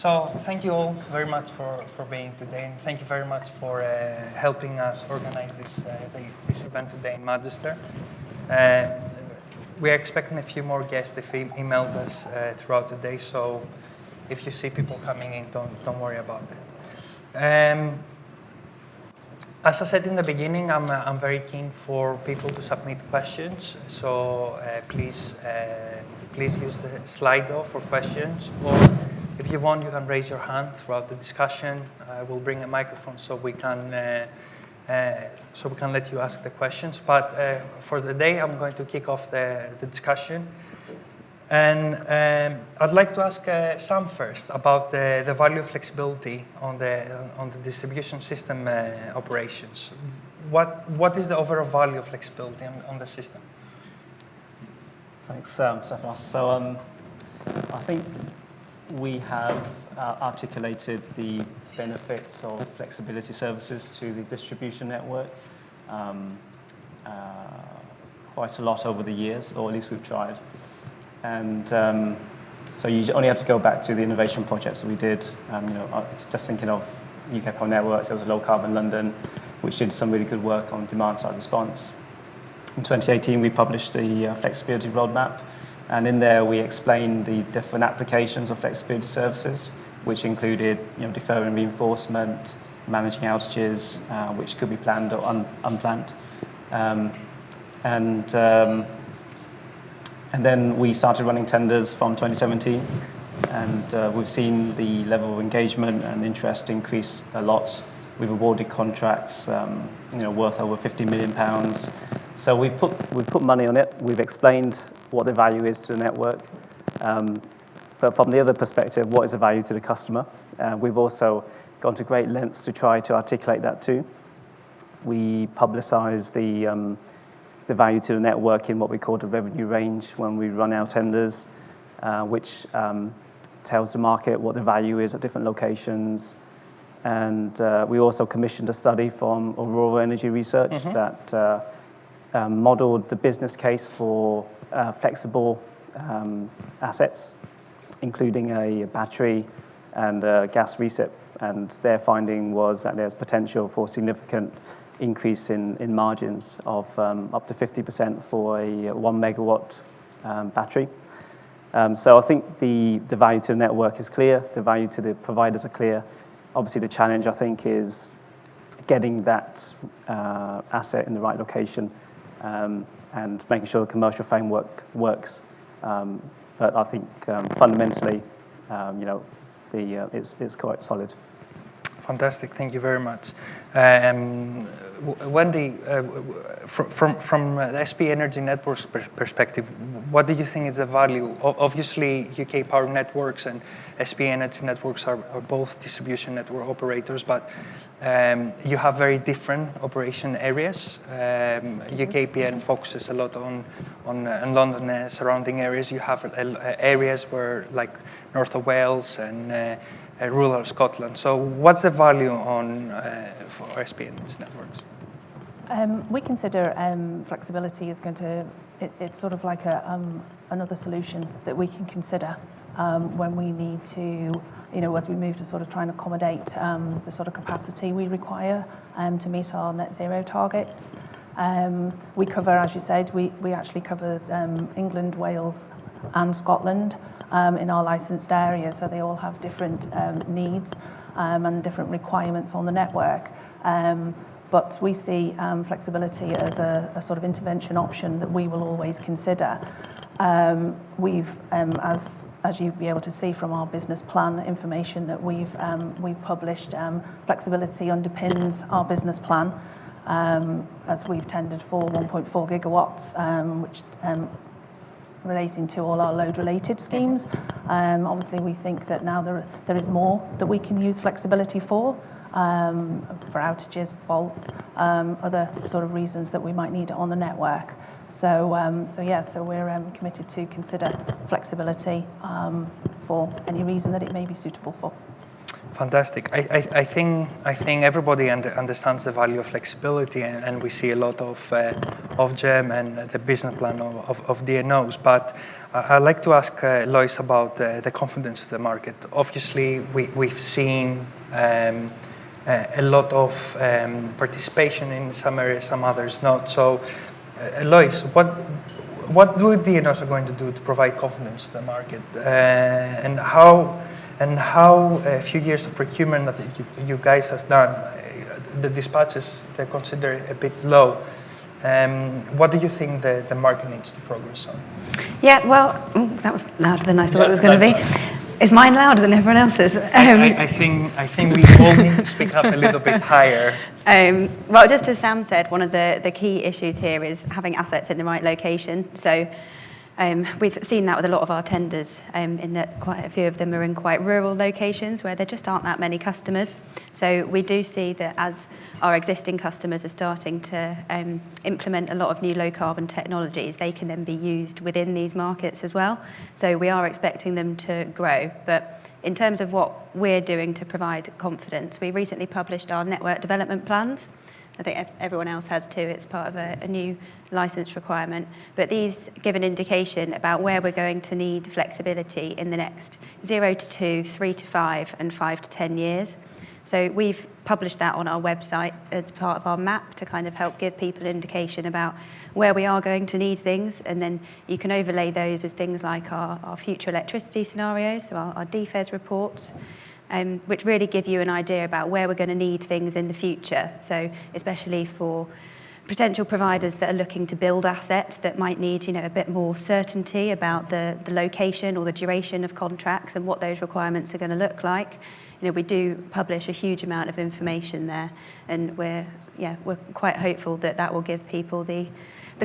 So thank you all very much for being today, and thank you very much for helping us organize this event today in Manchester. We are expecting a few more guests. They emailed us throughout the day, so if you see people coming in, don't worry about it. As I said in the beginning, I'm very keen for people to submit questions. So please use the Slido for questions, or if you want, you can raise your hand throughout the discussion. We'll bring a microphone so we can let you ask the questions. But for the day, I'm going to kick off the discussion. And I'd like to ask Sam first about the value of flexibility on the distribution system operations. What is the overall value of flexibility on the system? Thanks, Stefanos. So I think we have articulated the benefits of flexibility services to the distribution network quite a lot over the years, or at least we've tried. And so you only have to go back to the innovation projects that we did. Just thinking of UK Power Networks, there was Low Carbon London, which did some really good work on demand-side response. In 2018, we published the flexibility roadmap, and in there we explained the different applications of flexibility services, which included deferring reinforcement, managing outages, which could be planned or unplanned, and then we started running tenders from 2017, and we've seen the level of engagement and interest increase a lot. We've awarded contracts, worth over £50 million. So we've put money on it. We've explained what the value is to the network, but from the other perspective, what is the value to the customer? We've also gone to great lengths to try to articulate that too. We publicise the value to the network in what we call the revenue range when we run our tenders, which tells the market what the value is at different locations. And we also commissioned a study from Aurora Energy Research that modelled the business case for flexible assets, including a battery and a gas recip. And their finding was that there's potential for significant increase in margins of up to 50% for a 1 megawatt battery. So I think the value to the network is clear, the value to the providers are clear. Obviously the challenge, I think, is getting that asset in the right location and making sure the commercial framework works. But I think fundamentally, it's quite solid. Fantastic, thank you very much. Wendy, from the SP Energy Networks perspective, what do you think is the value? Obviously, UK Power Networks and SP Energy Networks are both distribution network operators, but you have very different operation areas. UKPN focuses a lot on London and surrounding areas. You have areas where, like North of Wales and rural Scotland. So what's the value for SP Energy Networks? We consider flexibility is it's sort of like another solution that we can consider when we need to, as we move to sort of try and accommodate the sort of capacity we require to meet our net zero targets. We cover, as you said, we actually cover England, Wales and Scotland in our licensed areas, so they all have different needs and different requirements on the network. But we see flexibility as a sort of intervention option that we will always consider. We've, as you'll be able to see from our business plan information that we've published, flexibility underpins our business plan, as we've tendered for 1.4 gigawatts, which relating to all our load-related schemes. Obviously, we think that now there is more that we can use flexibility for outages, faults, other sort of reasons that we might need it on the network. So we're committed to consider flexibility for any reason that it may be suitable for. Fantastic. I think everybody understands the value of flexibility, and we see a lot of GEM and the business plan of DNOs. But I'd like to ask Lois about the confidence of the market. Obviously, we've seen a lot of participation in some areas, some others not. So, Lois, what do DNOs are going to do to provide confidence to the market, and how a few years of procurement that you guys have done, the dispatches, they're considered a bit low. What do you think the market needs to progress on? Yeah, well, that was louder than I thought it was going to be. Is mine louder than everyone else's? I think we all need to speak up a little bit higher. Well, just as Sam said, one of the key issues here is having assets in the right location. So we've seen that with a lot of our tenders, in that quite a few of them are in quite rural locations where there just aren't that many customers. So we do see that as our existing customers are starting to implement a lot of new low carbon technologies, they can then be used within these markets as well. So we are expecting them to grow. But in terms of what we're doing to provide confidence, we recently published our network development plans. I think everyone else has too. It's part of a new licence requirement. But these give an indication about where we're going to need flexibility in the next 0 to 2, 3 to 5, and 5 to 10 years. So we've published that on our website as part of our map to kind of help give people an indication about where we are going to need things. And then you can overlay those with things like our future electricity scenarios, so our DFES reports, which really give you an idea about where we're going to need things in the future. So especially for potential providers that are looking to build assets that might need, a bit more certainty about the location or the duration of contracts and what those requirements are going to look like. We do publish a huge amount of information there, and we're quite hopeful that will give people the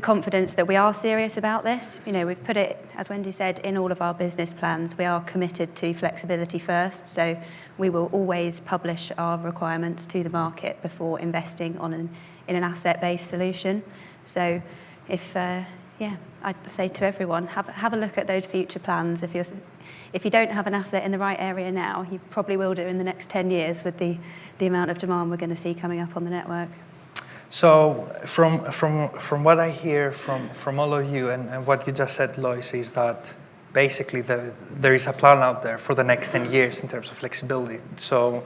confidence that we are serious about this. We've put it, as Wendy said, in all of our business plans. We are committed to flexibility first, so we will always publish our requirements to the market before investing in an asset-based solution. So I'd say to everyone, have a look at those future plans. If you don't have an asset in the right area now, you probably will do in the next 10 years with the amount of demand we're going to see coming up on the network. So from what I hear from all of you and what you just said, Lois, is that basically there is a plan out there for the next 10 years in terms of flexibility. So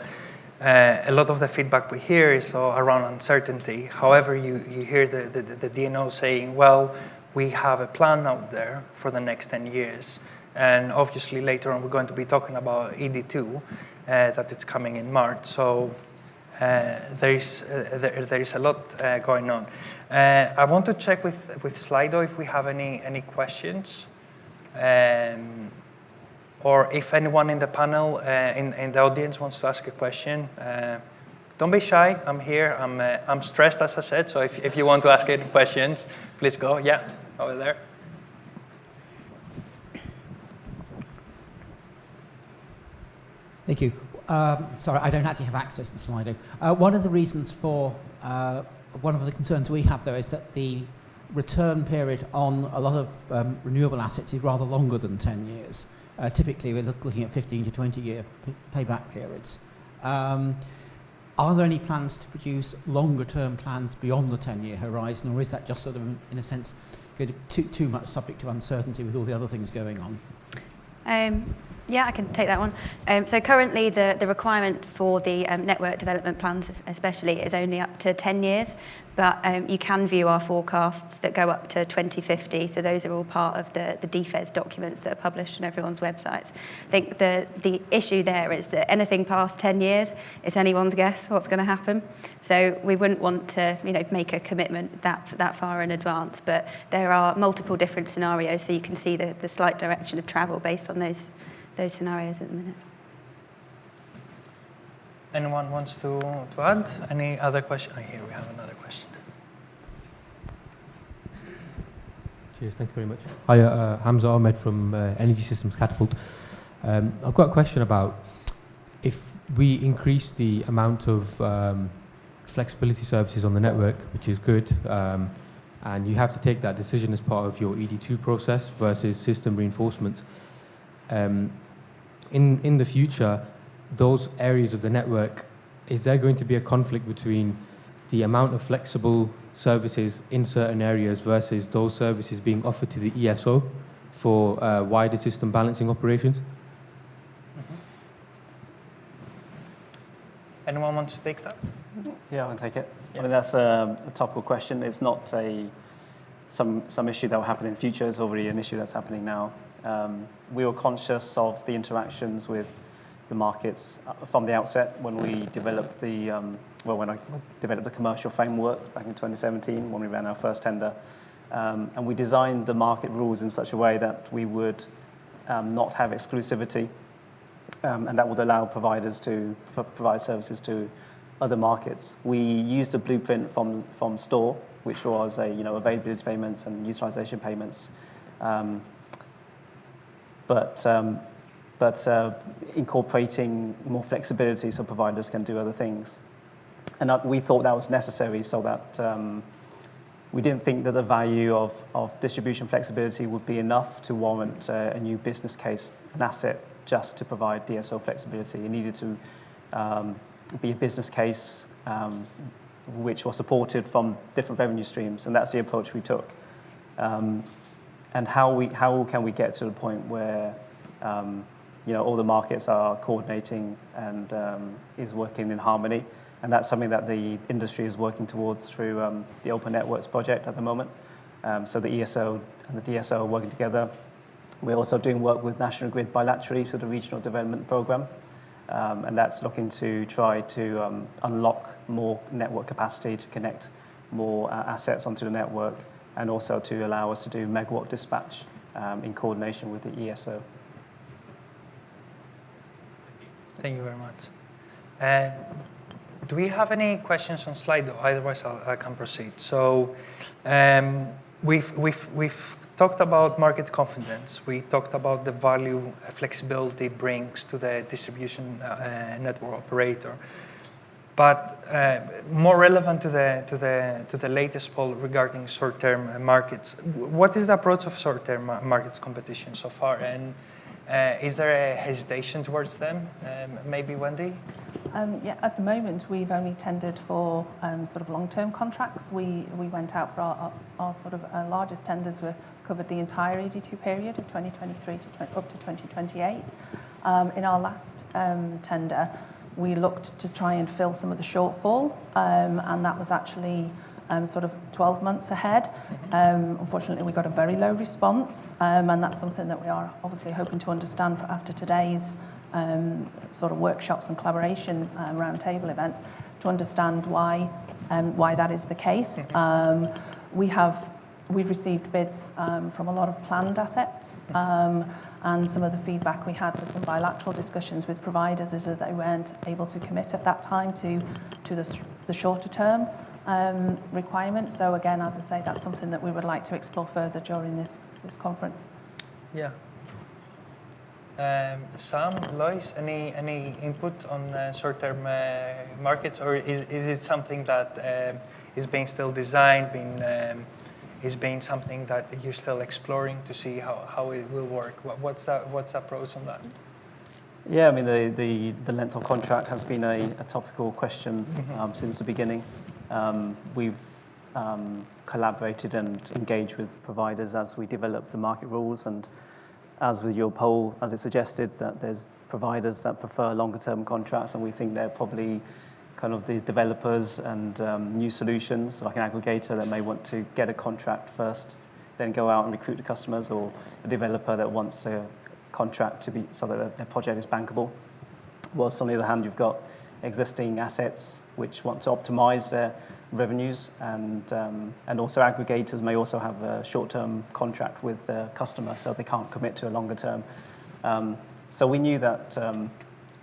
a lot of the feedback we hear is around uncertainty. However, you hear the DNO saying, well, we have a plan out there for the next 10 years. And obviously later on we're going to be talking about ED2, that it's coming in March. So there is a lot going on. I want to check with Slido if we have any questions, or if anyone in the panel in the audience wants to ask a question. Don't be shy. I'm here. I'm stressed, as I said. So if you want to ask any questions, please go. Yeah, over there. Thank you. Sorry, I don't actually have access to Slido. One of the reasons for, one of the concerns we have, though, is that the return period on a lot of renewable assets is rather longer than 10 years. Typically, we're looking at 15 to 20-year payback periods. Are there any plans to produce longer-term plans beyond the 10-year horizon, or is that just sort of, in a sense, going to too much subject to uncertainty with all the other things going on? Yeah, I can take that one. So currently the requirement for the network development plans especially is only up to 10 years, but you can view our forecasts that go up to 2050. So those are all part of the DFES documents that are published on everyone's websites. I think the issue there is that anything past 10 years, it's anyone's guess what's going to happen. So we wouldn't want to make a commitment that far in advance, but there are multiple different scenarios, so you can see the slight direction of travel based on those scenarios at the minute. Anyone wants to add? Any other question? Here we have another question. Cheers, thank you very much. Hi, Hamza Ahmed from Energy Systems Catapult. I've got a question about if we increase the amount of flexibility services on the network, which is good, and you have to take that decision as part of your ED2 process versus system reinforcement. In the future, those areas of the network, is there going to be a conflict between the amount of flexible services in certain areas versus those services being offered to the ESO for wider system balancing operations? Anyone wants to take that? Yeah, I'll take it. I mean, that's a topical question. It's not some issue that will happen in the future. It's already an issue that's happening now. We were conscious of the interactions with the markets from the outset when we developed when I developed the commercial framework back in 2017 when we ran our first tender. And we designed the market rules in such a way that we would not have exclusivity, and that would allow providers to provide services to other markets. We used a blueprint from STORE, which was availability payments and utilization payments, but incorporating more flexibility so providers can do other things. And we thought that was necessary so that we didn't think that the value of distribution flexibility would be enough to warrant a new business case, an asset, just to provide DSO flexibility. It needed to be a business case which was supported from different revenue streams, and that's the approach we took. And how can we get to the point where all the markets are coordinating and is working in harmony? And that's something that the industry is working towards through the Open Networks project at the moment. So the ESO and the DSO are working together. We're also doing work with National Grid bilaterally through the Regional Development Programme, and that's looking to try to unlock more network capacity to connect more assets onto the network, and also to allow us to do megawatt dispatch in coordination with the ESO. Thank you very much. Do we have any questions on Slido? Otherwise, I can proceed. So we've talked about market confidence. We talked about the value flexibility brings to the distribution network operator. But more relevant to the latest poll regarding short-term markets, what is the approach of short-term markets competition so far? And is there a hesitation towards them? Maybe Wendy? Yeah, at the moment, we've only tendered for sort of long-term contracts. We went out for our sort of largest tenders were covered the entire ED2 period of 2023 up to 2028. In our last tender, we looked to try and fill some of the shortfall, and that was actually sort of 12 months ahead. Unfortunately, we got a very low response, and that's something that we are obviously hoping to understand after today's sort of workshops and collaboration roundtable event to understand why that is the case. We've received bids from a lot of planned assets, and some of the feedback we had with some bilateral discussions with providers is that they weren't able to commit at that time to the shorter term requirements. So again, as I say, that's something that we would like to explore further during this conference. Yeah. Sam, Lois, any input on short-term markets, or is it something that is being still designed, is being something that you're still exploring to see how it will work? What's the approach on that? Yeah, I mean, the length of contract has been a topical question since the beginning. We've collaborated and engaged with providers as we develop the market rules, and as with your poll, as it suggested, that there's providers that prefer longer-term contracts, and we think they're probably kind of the developers and new solutions, like an aggregator that may want to get a contract first, then go out and recruit the customers, or a developer that wants a contract to be so that their project is bankable. Whilst on the other hand, you've got existing assets which want to optimize their revenues, and also aggregators may also have a short-term contract with their customer, so they can't commit to a longer term. So we knew that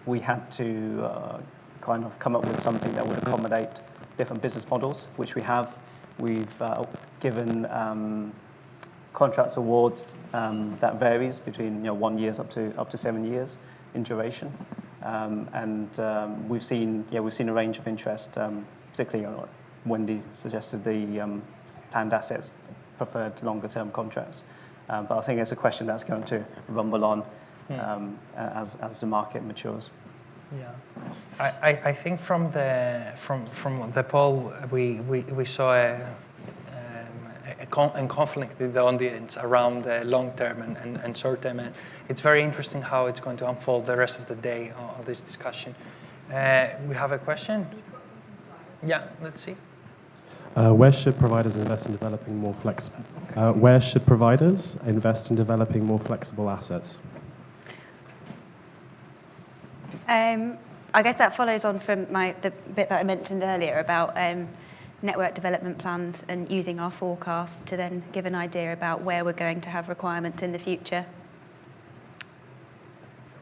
we had to kind of come up with something that would accommodate different business models, which we have. We've given contracts awards that varies between 1 year up to 7 years in duration, and we've seen a range of interest, particularly Wendy suggested the planned assets preferred longer-term contracts. But I think it's a question that's going to rumble on as the market matures. Yeah, I think from the poll we saw a conflict with the audience around the long term and short term, and it's very interesting how it's going to unfold the rest of the day of this discussion. We have a question. Yeah, let's see. Where should providers invest in developing more flexible? Where should providers invest in developing more flexible assets? I guess that follows on from the bit that I mentioned earlier about network development plans and using our forecast to then give an idea about where we're going to have requirements in the future.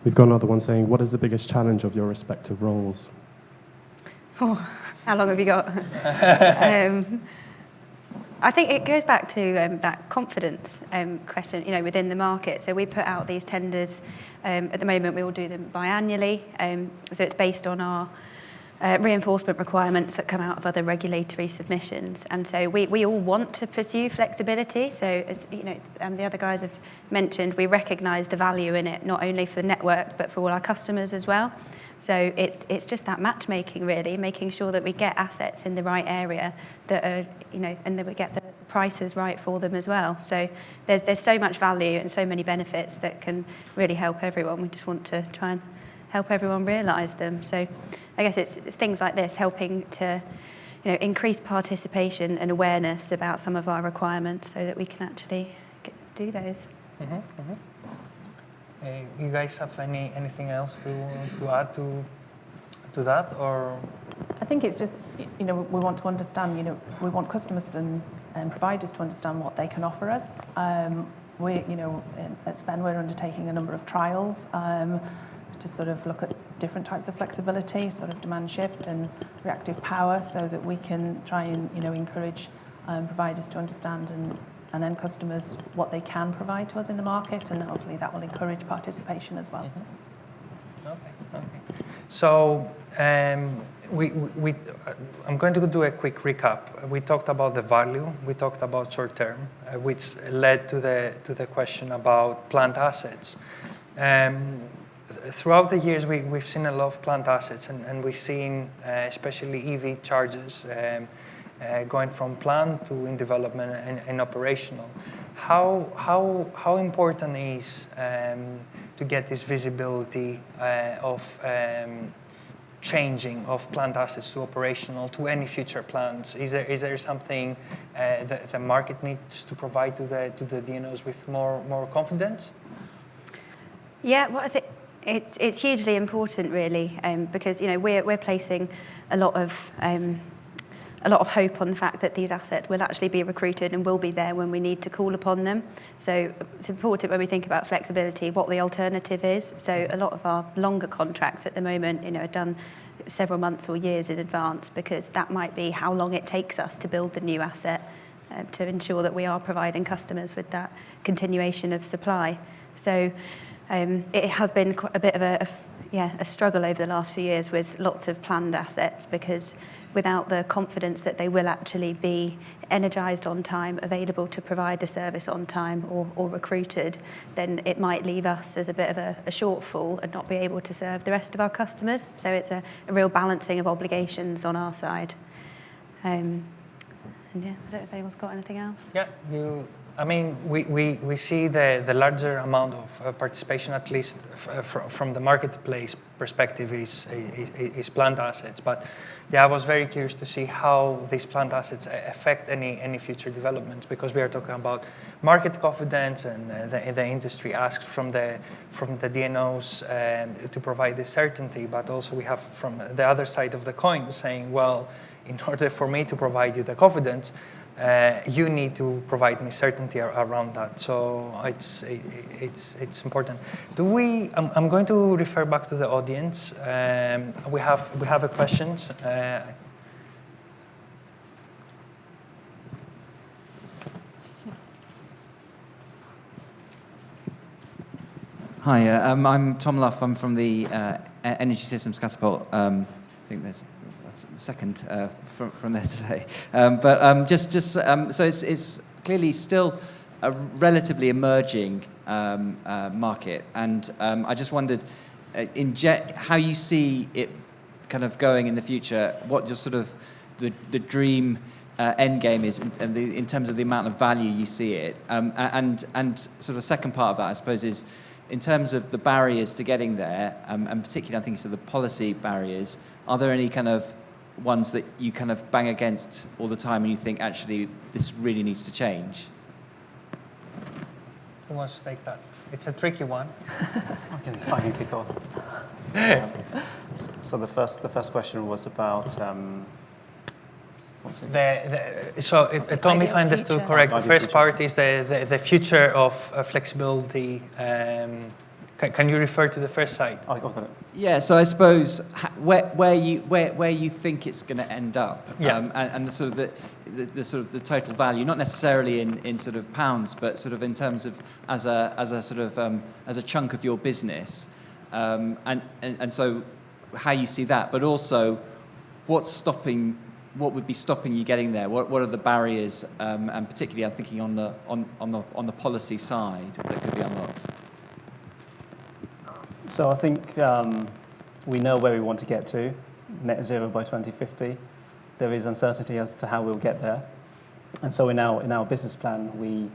We've got another one saying, what is the biggest challenge of your respective roles? Oh, how long have you got? I think it goes back to that confidence question, within the market. So we put out these tenders. At the moment, we all do them biannually. So it's based on our reinforcement requirements that come out of other regulatory submissions. And so we all want to pursue flexibility. So, as the other guys have mentioned, we recognise the value in it, not only for the network, but for all our customers as well. So it's just that matchmaking, really, making sure that we get assets in the right area that are, and that we get the prices right for them as well. So there's so much value and so many benefits that can really help everyone. We just want to try and help everyone realise them. So I guess it's things like this, helping to, increase participation and awareness about some of our requirements so that we can actually do those. Mm-hmm, mm-hmm. You guys have anything else to add to that, or? I think it's just, we want to understand, we want customers and providers to understand what they can offer us. At Spen, we're undertaking a number of trials to sort of look at different types of flexibility, sort of demand shift and reactive power, so that we can try and, encourage providers to understand and then customers what they can provide to us in the market, and hopefully that will encourage participation as well. Mm-hmm. Okay. So I'm going to do a quick recap. We talked about the value, we talked about short term, which led to the question about plant assets. Throughout the years, we've seen a lot of plant assets, and we've seen especially EV chargers going from plan to in development and operational. How important is to get this visibility of changing of plant assets to operational to any future plans? Is there something that the market needs to provide to the DNOs with more confidence? Yeah, well, I think it's hugely important, really, because we're placing a lot of hope on the fact that these assets will actually be recruited and will be there when we need to call upon them. So it's important when we think about flexibility, what the alternative is. So a lot of our longer contracts at the moment, are done several months or years in advance, because that might be how long it takes us to build the new asset to ensure that we are providing customers with that continuation of supply. So it has been quite a bit of a struggle over the last few years with lots of planned assets, because without the confidence that they will actually be energised on time, available to provide a service on time, or recruited, then it might leave us as a bit of a shortfall and not be able to serve the rest of our customers. So it's a real balancing of obligations on our side. And yeah, I don't know if anyone's got anything else. Yeah, we see the larger amount of participation, at least from the marketplace perspective, is plant assets. But yeah, I was very curious to see how these plant assets affect any future developments, because we are talking about market confidence, and the industry asks from the DNOs to provide this certainty. But also we have from the other side of the coin saying, well, in order for me to provide you the confidence, you need to provide me certainty around that. So it's important. I'm going to refer back to the audience. We have a question. Hi, I'm Tom Luff. I'm from the Energy Systems Catapult. I think that's the second from there today. So it's clearly still a relatively emerging market, and I just wondered, how you see it kind of going in the future, what your sort of the dream end game is in terms of the amount of value you see it, and sort of second part of that, I suppose, is in terms of the barriers to getting there, and particularly I think it's the policy barriers. Are there any kind of ones that you kind of bang against all the time and you think actually this really needs to change? Who wants to take that? It's a tricky one. I can kick off. So the first question was about what's it? So tell me if I understood correct. The first part is the future of flexibility. Can you refer to the first side? I got it. Yeah, so I suppose where you think it's going to end up, and the sort of the total value, not necessarily in sort of pounds, but sort of in terms of as a sort of as a chunk of your business, and so how you see that, but also what would be stopping you getting there? What are the barriers, and particularly I'm thinking on the policy side that could be unlocked. So I think we know where we want to get to, net zero by 2050. There is uncertainty as to how we'll get there, and so in our business plan we,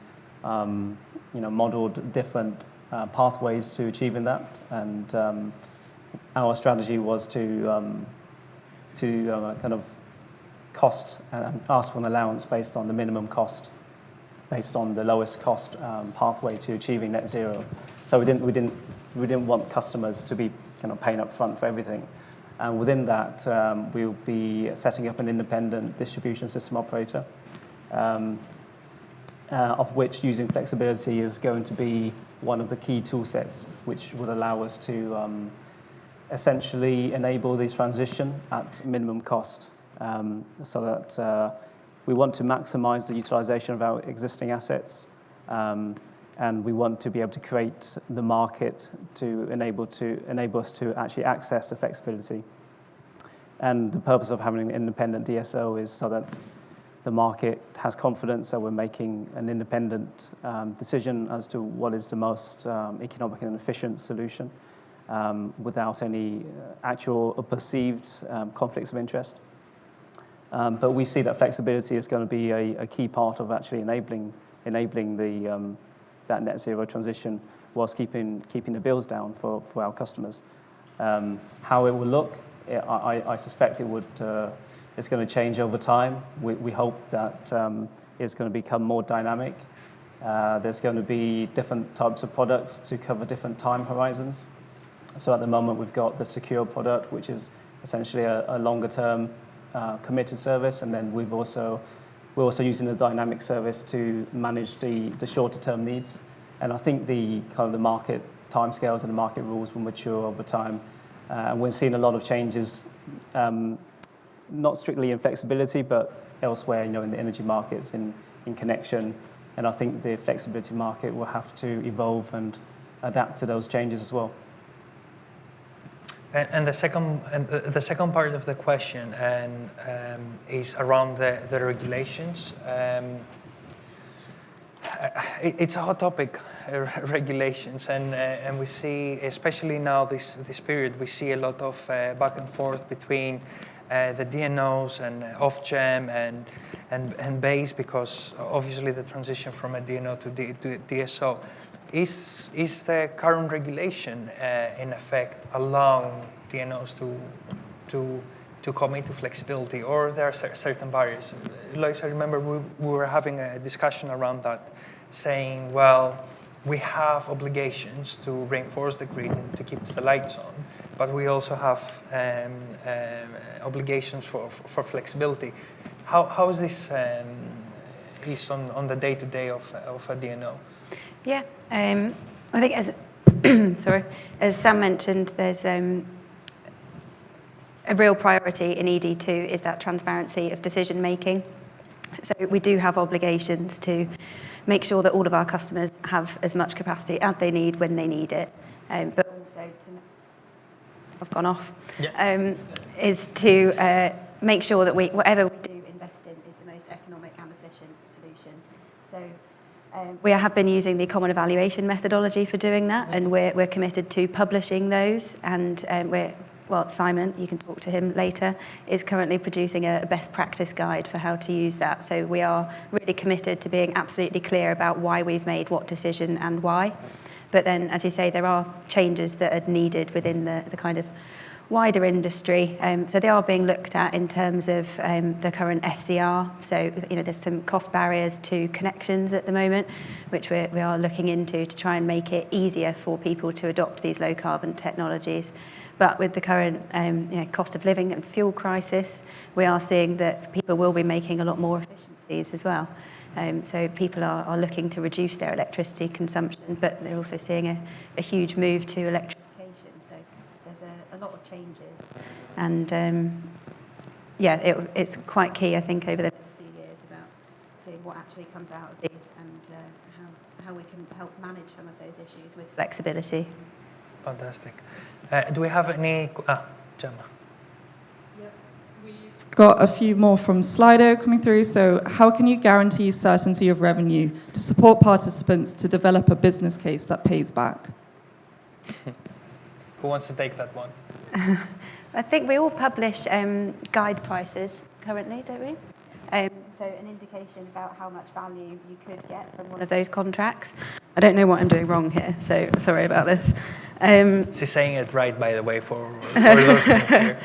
modelled different pathways to achieving that, and our strategy was to kind of cost and ask for an allowance based on the minimum cost, based on the lowest cost pathway to achieving net zero. So we didn't want customers to be kind of paying up front for everything. And within that, we'll be setting up an independent distribution system operator, of which using flexibility is going to be one of the key tool sets, which will allow us to essentially enable this transition at minimum cost, so that we want to maximize the utilization of our existing assets, and we want to be able to create the market to enable us to actually access the flexibility. And the purpose of having an independent DSO is so that the market has confidence that we're making an independent decision as to what is the most economic and efficient solution, without any actual or perceived conflicts of interest. But we see that flexibility is going to be a key part of actually enabling that net zero transition, whilst keeping the bills down for our customers. How it will look, I suspect it's going to change over time. We hope that it's going to become more dynamic. There's going to be different types of products to cover different time horizons. So at the moment we've got the secure product, which is essentially a longer term committed service, and then we're also using the dynamic service to manage the shorter term needs. And I think the market timescales and the market rules will mature over time. And we're seeing a lot of changes, not strictly in flexibility, but elsewhere, in the energy markets, in connection. And I think the flexibility market will have to evolve and adapt to those changes as well. And the second part of the question is around the regulations. It's a hot topic, regulations, and we see, especially now this period, we see a lot of back and forth between the DNOs and Ofgem and BEIS, because obviously the transition from a DNO to DSO. Is the current regulation in effect allowing DNOs to commit to flexibility, or there are certain barriers? Lois, I remember we were having a discussion around that, saying, well, we have obligations to reinforce the grid and to keep the lights on, but we also have obligations for flexibility. How is this on the day-to-day of a DNO? Yeah, I think as Sam mentioned, there's a real priority in ED2 is that transparency of decision making. So we do have obligations to make sure that all of our customers have as much capacity as they need when they need it, but also is to make sure that whatever we do invest in is the most economic and efficient solution. So We have been using the common evaluation methodology for doing that, and we're committed to publishing those. And Simon, you can talk to him later, is currently producing a best practice guide for how to use that. So we are really committed to being absolutely clear about why we've made what decision and why. But then, as you say, there are changes that are needed within the kind of wider industry. So they are being looked at in terms of the current SCR. So, there's some cost barriers to connections at the moment, which we are looking into to try and make it easier for people to adopt these low carbon technologies. But with the current cost of living and fuel crisis, we are seeing that people will be making a lot more efficiencies as well. So people are looking to reduce their electricity consumption, but they're also seeing a huge move to electrification. So there's a lot of changes. And it's quite key, I think, over the next few years about seeing what actually comes out of these and how we can help manage some of those issues with flexibility. Fantastic. Do we have any... Gemma. Got a few more from Slido coming through. So how can you guarantee certainty of revenue to support participants to develop a business case that pays back? Who wants to take that one? I think we all publish guide prices currently, don't we? So an indication about how much value you could get from one of those contracts. I don't know what I'm doing wrong here, so sorry about this. She's saying it right, by the way, for those who can't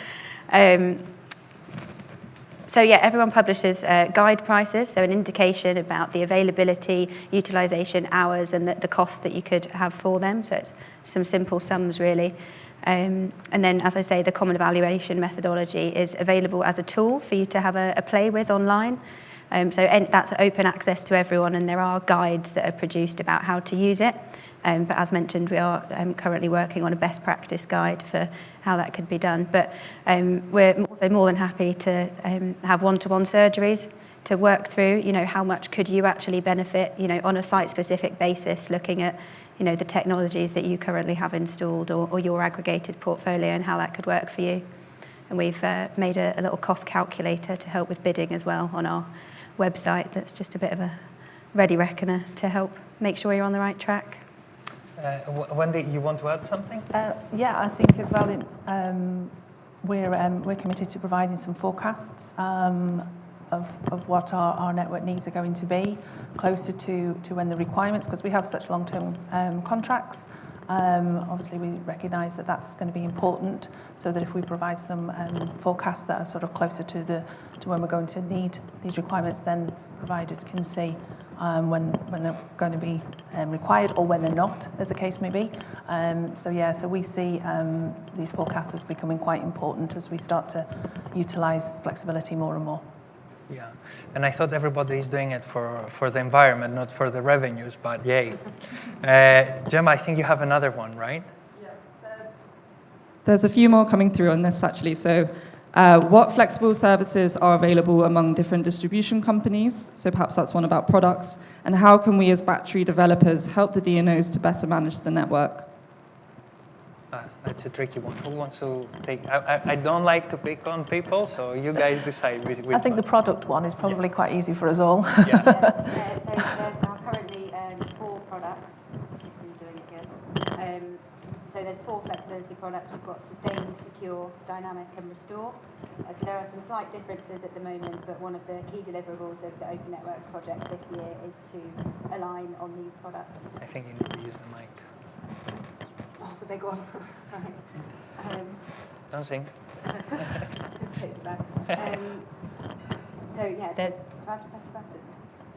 hear. So everyone publishes guide prices, so an indication about the availability, utilisation, hours, and the cost that you could have for them. So it's some simple sums, really. And then, as I say, the common evaluation methodology is available as a tool for you to have a play with online. That's open access to everyone, and there are guides that are produced about how to use it. But as mentioned, we are currently working on a best practice guide for how that could be done. But we're also more than happy to have one-to-one surgeries to work through, how much could you actually benefit, on a site-specific basis, looking at, the technologies that you currently have installed or your aggregated portfolio and how that could work for you. And we've made a little cost calculator to help with bidding as well on our website. That's just a bit of a ready reckoner to help make sure you're on the right track. Wendy, you want to add something? I think as well, we're committed to providing some forecasts of what our network needs are going to be closer to when the requirements, because we have such long-term contracts. Obviously, we recognise that that's going to be important, so that if we provide some forecasts that are sort of closer to when we're going to need these requirements, then providers can see when they're going to be required or when they're not, as the case may be. So we see these forecasts as becoming quite important as we start to utilise flexibility more and more. Yeah, and I thought everybody is doing it for the environment, not for the revenues, but yay. Gemma, I think you have another one, right? Yeah, there's a few more coming through on this, actually. So what flexible services are available among different distribution companies? So perhaps that's one about products. And how can we as battery developers help the DNOs to better manage the network? That's a tricky one. Who wants to take? I don't like to pick on people, so you guys decide. I think the product one is probably quite easy for us all. So there are currently 4 products. I'm doing it again. So there's 4 flexibility products. We've got Sustain, Secure, Dynamic, and Restore. So there are some slight differences at the moment, but one of the key deliverables of the Open Networks project this year is to align on these products. I think you need to use the mic. Oh, the big one. Right. Don't sing. There's. Do I have to press the button?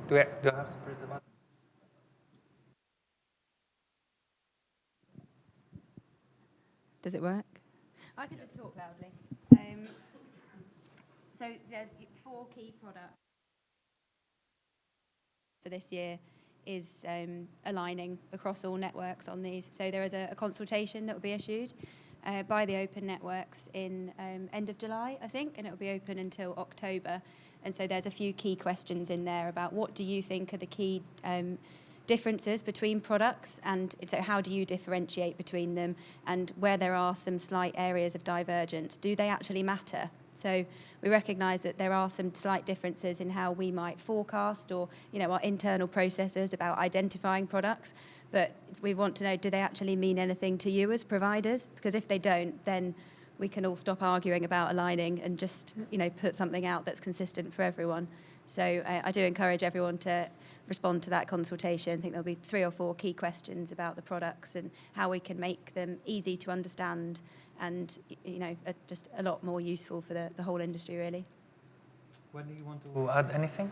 Do I have to press the button? Does it work? I can just talk loudly. So there's 4 key products for this year is aligning across all networks on these. So there is a consultation that will be issued by the Open Networks in end of July, I think, and it will be open until October. And so there's a few key questions in there about what do you think are the key differences between products, and so how do you differentiate between them, and where there are some slight areas of divergence, do they actually matter? So we recognise that there are some slight differences in how we might forecast or, our internal processes about identifying products. But we want to know, do they actually mean anything to you as providers? Because if they don't, then we can all stop arguing about aligning and just, put something out that's consistent for everyone. So I do encourage everyone to respond to that consultation. I think there'll be 3 or 4 key questions about the products and how we can make them easy to understand and, just a lot more useful for the whole industry, really. Wendy, you want to add anything?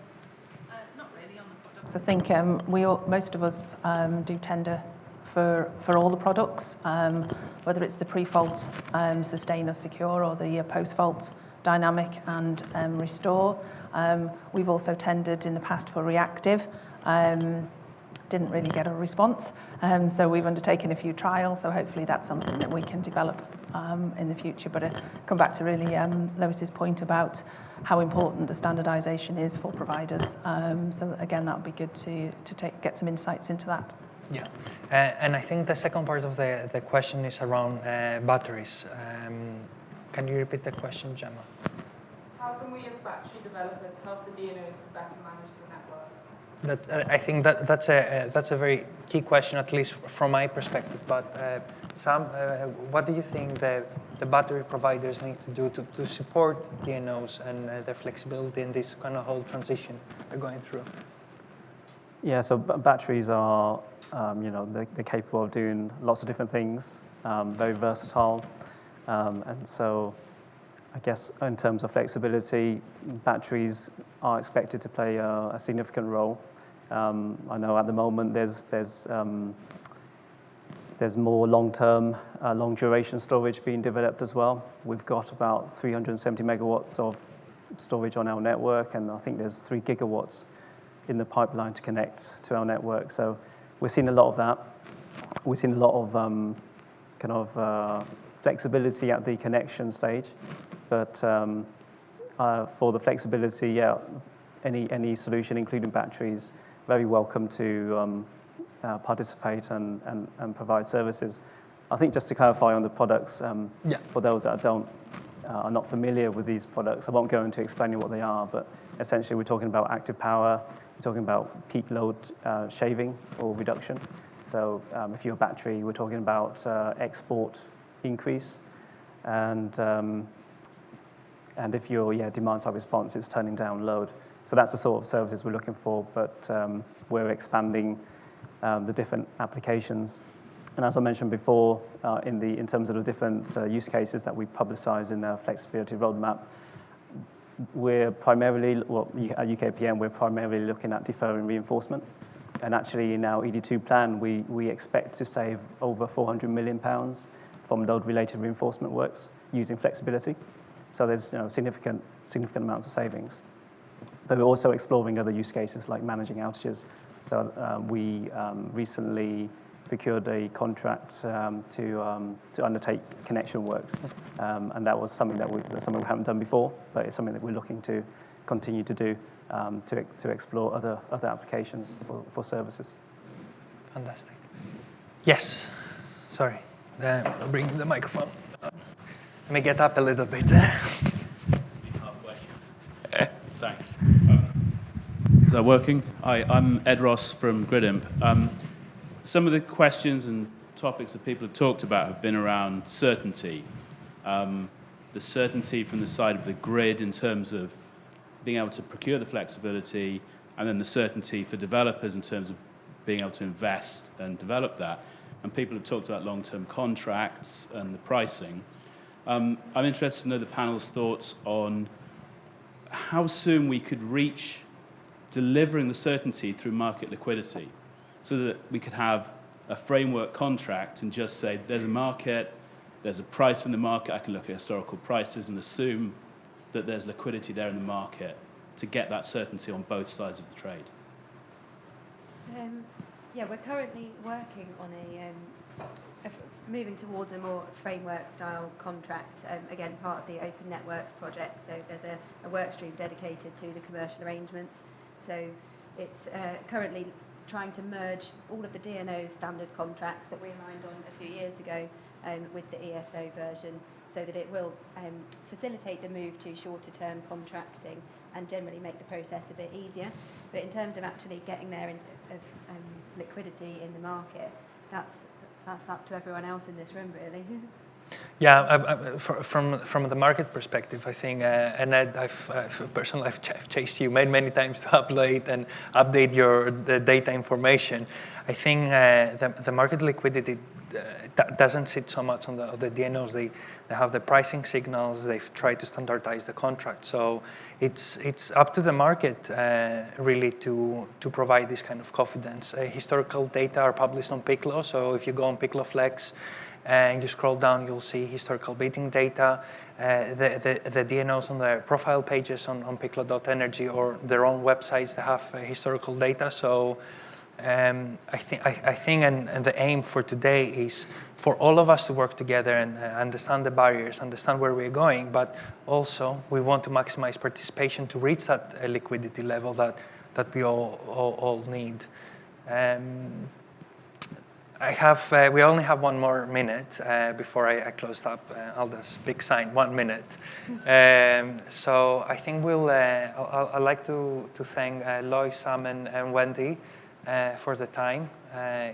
Not really on the products. I think most of us do tender for all the products, whether it's the pre-fault sustain or secure or the post-fault dynamic and restore. We've also tendered in the past for reactive. Didn't really get a response, so we've undertaken a few trials, so hopefully that's something that we can develop in the future. But come back to really Lois's point about how important the standardisation is for providers. So again, that would be good to get some insights into that. Yeah, and I think the second part of the question is around batteries. Can you repeat the question, Gemma? How can we as battery developers help the DNOs to better manage the network? I think that's a very key question, at least from my perspective. But Sam, what do you think the battery providers need to do to support DNOs and their flexibility in this kind of whole transition they're going through? Yeah, so batteries are, they're capable of doing lots of different things, very versatile. And so I guess in terms of flexibility, batteries are expected to play a significant role. I know at the moment there's more long-term, long-duration storage being developed as well. We've got about 370 megawatts of storage on our network, and I think there's 3 gigawatts in the pipeline to connect to our network. So we're seeing a lot of that. We're seeing a lot of flexibility at the connection stage. But for the flexibility, yeah, any solution, including batteries, very welcome to participate and provide services. I think just to clarify on the products, for those that are not familiar with these products, I won't go into explaining what they are, but essentially we're talking about active power, we're talking about peak load shaving or reduction. So if you're a battery, we're talking about export increase, and if your demand side response is turning down load. So that's the sort of services we're looking for, but we're expanding the different applications. And as I mentioned before, in terms of the different use cases that we publicize in our flexibility roadmap, we're primarily, at UKPM, we're primarily looking at deferring reinforcement. And actually in our ED2 plan, we expect to save over £400 million from load-related reinforcement works using flexibility. So there's significant amounts of savings. But we're also exploring other use cases like managing outages. So we recently procured a contract to undertake connection works, and that was something that's something we haven't done before, but it's something that we're looking to continue to do to explore other applications for services. Fantastic. Yes. Sorry. I'll bring the microphone. Let me get up a little bit. Halfway. Thanks. Is that working? Hi, I'm Ed Ross from Gridimp. Some of the questions and topics that people have talked about have been around certainty. The certainty from the side of the grid in terms of being able to procure the flexibility, and then the certainty for developers in terms of being able to invest and develop that. And people have talked about long-term contracts and the pricing. I'm interested to know the panel's thoughts on how soon we could reach delivering the certainty through market liquidity, so that we could have a framework contract and just say, there's a market, there's a price in the market, I can look at historical prices and assume that there's liquidity there in the market to get that certainty on both sides of the trade. We're currently working on moving towards a more framework-style contract, again, part of the Open Networks project. So there's a work stream dedicated to the commercial arrangements. So it's currently trying to merge all of the DNO standard contracts that we aligned on a few years ago with the ESO version, so that it will facilitate the move to shorter term contracting and generally make the process a bit easier. But in terms of actually getting there of liquidity in the market, that's up to everyone else in this room, really. Yeah, from the market perspective, I think, and Ed, I've chased you many times to upload and update the data information. I think the market liquidity doesn't sit so much on the DNOs. They have the pricing signals. They've tried to standardize the contract. So it's up to the market really to provide this kind of confidence. Historical data are published on Piclo. So if you go on Piclo Flex and you scroll down, you'll see historical bidding data. The DNOs on their profile pages on Piclo.energy or their own websites, they have historical data. So I think and the aim for today is for all of us to work together and understand the barriers, understand where we're going, but also we want to maximize participation to reach that liquidity level that we all need. We only have 1 more minute before I close up. Alda's big sign, 1 minute. So I think I'd like to thank Lois, Sam, and Wendy for the time.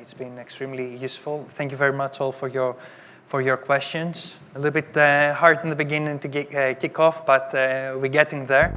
It's been extremely useful. Thank you very much all for your questions. A little bit hard in the beginning to kick off, but we're getting there.